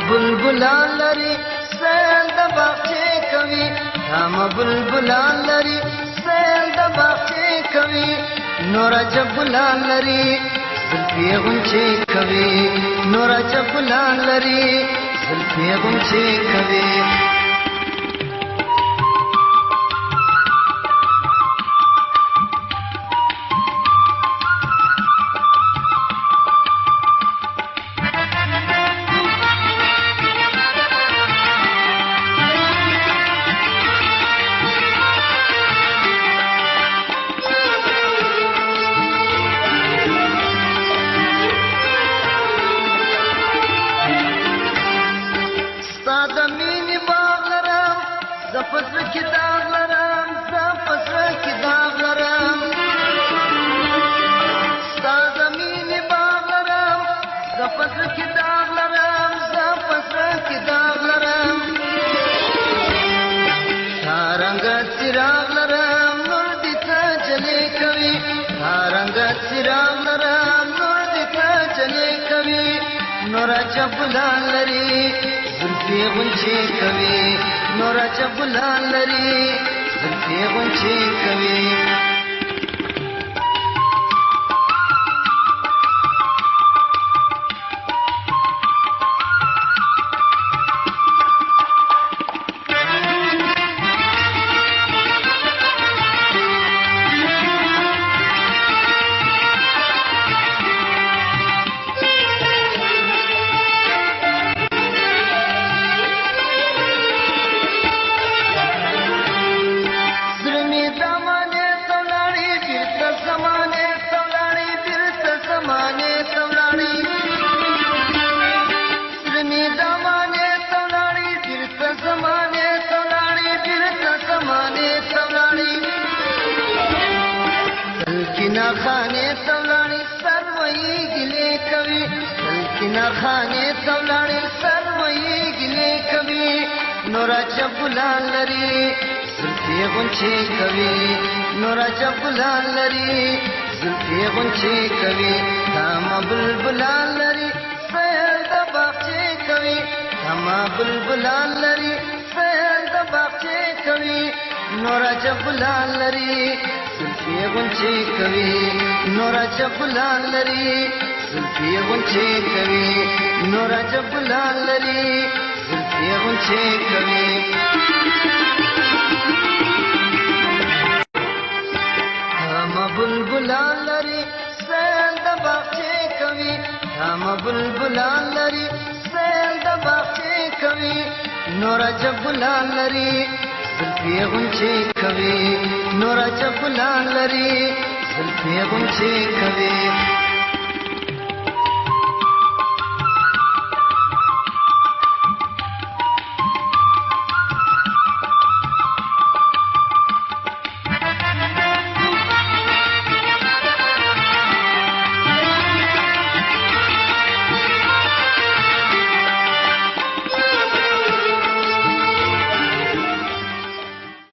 بلبلان لري سیل د باغچې کوي هم بلبلان لري سیل د باغچې کوي نور جبلان لري زلفي غنچې کوي نور جبلان لري زلفي غنچې کوي زفزر کی داغ لرم زفزر کی داغ لرم ستا زمین باغ لرم زفزر کی داغ لرم زفزر کی داغ لرم تا رنگت چراغ لرم نور دی تا جلے کوي تا رنگت چراغ لرم نور دی تا جلے کوي نور جبلان لري زلفي غنچې کوي نور جبلان لري زلفي غنچې کوي खाने तवलानी सर्वई गिले कवि सल्किना खाने तवलानी सर्वई गिले कवि नोरा जबुलान लरी जुल्फी गुंचे कवि नोरा जबुलान लरी जुल्फी गुंचे कवि धामा बुलबुलान लरी सैल द बागचे कवि धामा बुलबुलान लरी सैल द बागचे कवि नोरा जबुलान लरी زلفي غنچې کوي نور جبلان لري زلفي غنچې کوي نور جبلان لري زلفي غنچې کوي هم بلبلان لري سیل د باغچې کوي هم بلبلان لري سیل د باغچې کوي نور جبلان لري زلفي غنچې کوي نور جبلان لري زلفي غنچې کوي